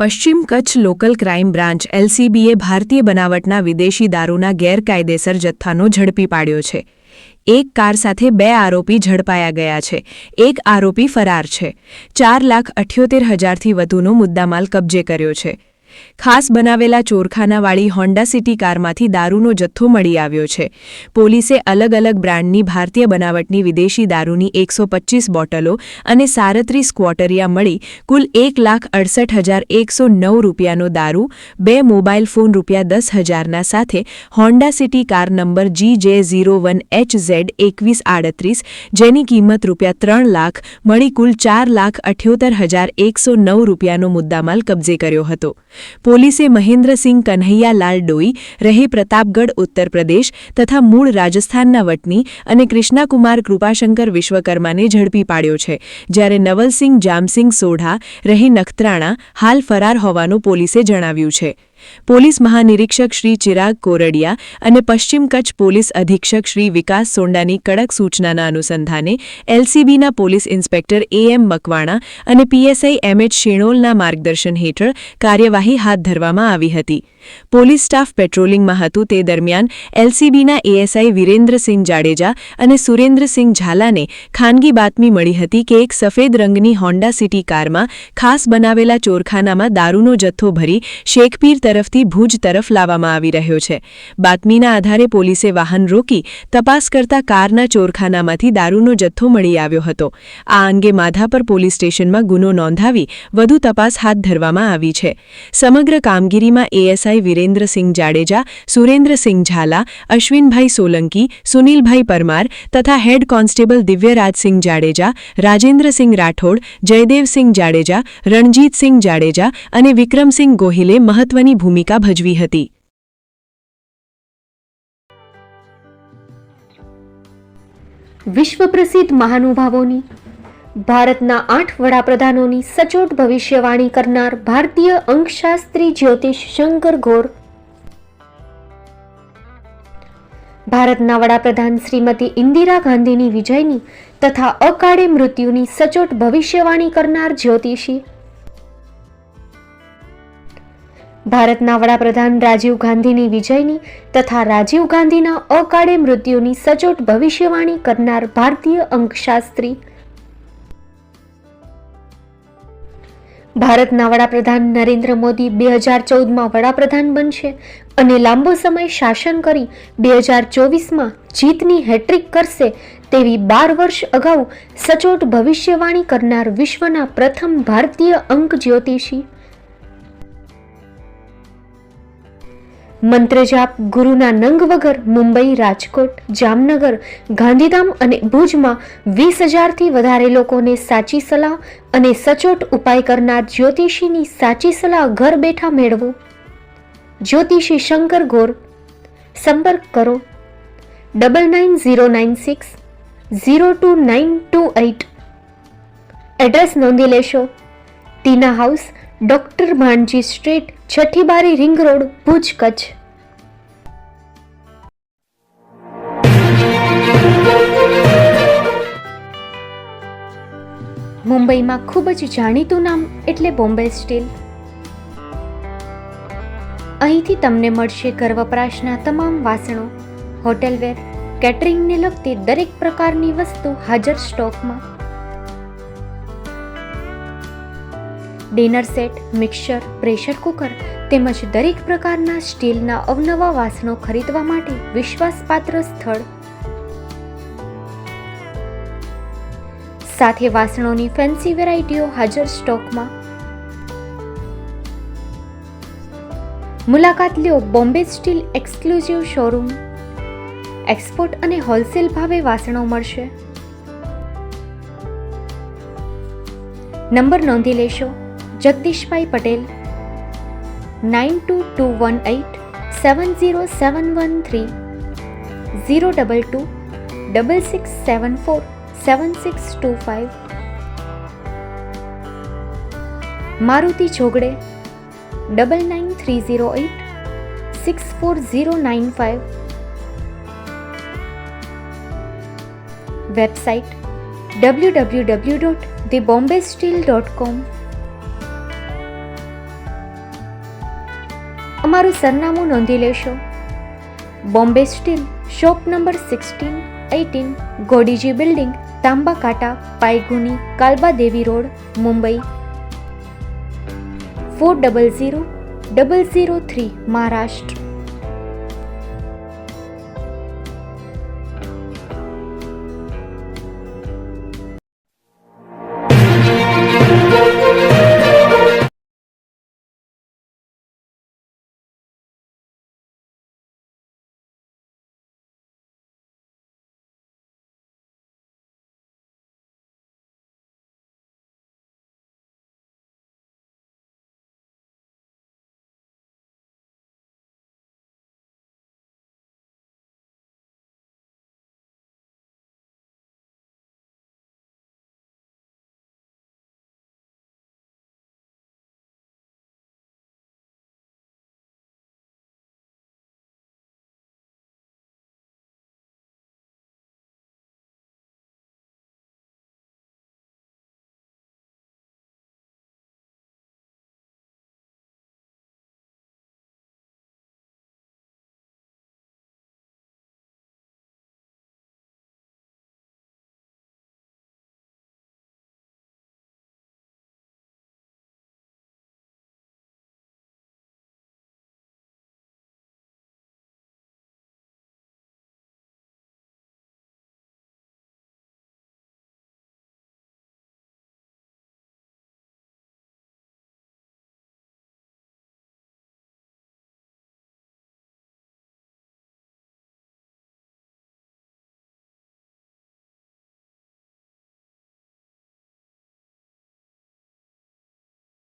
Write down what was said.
પશ્ચિમ Kutch local crime branch એલસીબીએ ભારતીય બનાવટના વિદેશી દારૂના ગેરકાયદેસર જથ્થાનો ઝડપી પાડ્યો છે। એક કાર સાથે 2 આરોપી ઝડપાયા ગયા છે। એક આરોપી ફરાર છે। 4,78,000થી વધુનો મુદ્દામાલ કબજે કર્યો છે। ખાસ બનાવેલા ચોરખાનાવાળી હોન્ડા સિટી કારમાંથી દારૂનો જથ્થો મળી આવ્યો છે। પોલીસે અલગ અલગ બ્રાન્ડની ભારતીય બનાવટની વિદેશી દારૂની 125 બોટલો અને 37 ક્વોટરિયા મળી કુલ 1,68,109 રૂપિયાનો દારૂ, 2 મોબાઈલ ફોન ₹10,000ના સાથે Honda city car number GJ01HZ2138 જેની કિંમત ₹3 લાખ મળી કુલ 4,78,109 રૂપિયાનો મુદ્દામાલ કબજે કર્યો હતો। પોલીસે મહેન્દ્રસિંહ કન્હૈયાલાલ ડોઈ રહે પ્રતાપગઢ ઉત્તર પ્રદેશ તથા મૂળ રાજસ્થાનના વતની અને કૃષ્ણાકુમાર કૃપાશંકર વિશ્વકર્માને ઝડપી પાડ્યો છે, જ્યારે નવલસિંહ જામસિંહ સોઢા રહે નખત્રાણા હાલ ફરાર હોવાનું પોલીસે જણાવ્યું છે। પોલીસ મહાનિરીક્ષક શ્રી ચિરાગ કોરડિયા અને પશ્ચિમ કચ્છ પોલીસ અધિક્ષક શ્રી વિકાસ સોંડાની કડક સૂચનાના અનુસંધાને એલસીબીના પોલીસ ઇન્સ્પેક્ટર AM મકવાણા અને PSI MH શેણોલના માર્ગદર્શન હેઠળ કાર્યવાહી હાથ ધરવામાં આવી હતી। પોલીસ સ્ટાફ પેટ્રોલિંગમાં હતું તે દરમિયાન એલસીબીના ASI વિરેન્દ્રસિંહ જાડેજા અને સુરેન્દ્રસિંહ ઝાલાને ખાનગી બાતમી મળી હતી કે એક સફેદ રંગની હોન્ડા સિટી કારમાં ખાસ બનાવેલા ચોરખાનામાં દારૂનો જથ્થો ભરી શેખપીર તરફથી ભુજ તરફ લાવવામાં આવી રહ્યો છે। બાતમીના આધારે પોલીસે વાહન રોકી તપાસ કરતા કારના ચોરખાનામાંથી દારૂનો જથ્થો મળી આવ્યો હતો। આ અંગે માધાપર પોલીસ સ્ટેશનમાં ગુનો નોંધાવી વધુ તપાસ હાથ ધરવામાં આવી છે। સમગ્ર કામગીરીમાં ASI વિરેન્દ્રસિંહ જાડેજા, સુરેન્દ્રસિંહ ઝાલા, અશ્વિનભાઈ સોલંકી, સુનિલભાઈ પરમાર તથા હેડ કોન્સ્ટેબલ દિવ્યરાજસિંહ જાડેજા, રાજેન્દ્રસિંહ રાઠોડ, જયદેવસિંહ જાડેજા, રણજીતસિંહ જાડેજા અને વિક્રમસિંહ ગોહિલે મહત્વની ભૂમિકા ભજવી હતી। વિશ્વ પ્રસિદ્ધ મહાનુભાવોની, ભારતના 8 વડાપ્રધાનોની સચોટ ભવિષ્યવાણી કરનાર ભારતીય અંકશાસ્ત્રી જ્યોતિષ શંકર ગોર, ભારતના વડાપ્રધાન શ્રીમતી ઇન્દિરા ગાંધીની વિજયની તથા અકાળે મૃત્યુની સચોટ ભવિષ્યવાણી કરનાર જ્યોતિષી, ભારતના વડાપ્રધાન રાજીવ ગાંધીની વિજયની તથા રાજીવ ગાંધીના અકાળે મૃત્યુની સચોટ ભવિષ્યવાણી કરનાર ભારતીય અંકશાસ્ત્રી, ભારતના વડાપ્રધાન નરેન્દ્ર મોદી 2014માં વડાપ્રધાન બનશે અને લાંબો સમય શાસન કરી 2024માં જીતની હેટ્રિક કરશે તેવી 12 વર્ષ અગાઉ સચોટ ભવિષ્યવાણી કરનાર વિશ્વના પ્રથમ ભારતીય અંક જ્યોતિષી, મંત્રજાપ ગુરુના નંગ વગર મુંબઈ, રાજકોટ, જામનગર, ગાંધીધામ અને ભુજમાં 20,000થી વધારે લોકોને સાચી સલાહ અને સચોટ ઉપાય કરનાર જ્યોતિષીની સાચી સલાહ ઘર બેઠા મેળવો। જ્યોતિષી શંકર ગોર। સંપર્ક કરો 9909602928। એડ્રેસ નોંધી લેશો ટીના હાઉસ, ડોક્ટર ભાણજી સ્ટ્રીટ, છઠ્ઠી બારી, રિંગ રોડ, ભુજ, કચ્છ। મુંબઈમાં ખૂબ જ જાણીતું નામ એટલે બોમ્બે સ્ટીલ। અહીંથી તમને મળશે ઘર વપરાશના તમામ વાસણો, હોટેલવેર, કેટરિંગને લગતી દરેક પ્રકારની વસ્તુ હાજર સ્ટોકમાં। Dinner set, mixer, pressure cooker તેમજ દરેક પ્રકારના સ્ટીલના અવનવા વાસણો ખરીદવા માટે વિશ્વાસપાત્ર સ્થળ। સાથે વાસણોની ફેન્સી વેરાયટીઓ હાજર સ્ટોકમાં। મુલાકાત લ્યો Bombay steel exclusive showroom. Export અને હોલસેલ ભાવે વાસણો મળશે। નંબર નોંધી લેશો જગદીશભાઈ પટેલ 9221870713 022 6674 7625। મારુતિ જોગડે 9930864095। Website www.thebombasteel.com। અમારું સરનામું નોંધી લેશો. Bombay steel, shop number 16-18, Godiji building, Tamba Kanta, Paydhuni, Kalbadevi road, Mumbai 400003, Maharashtra.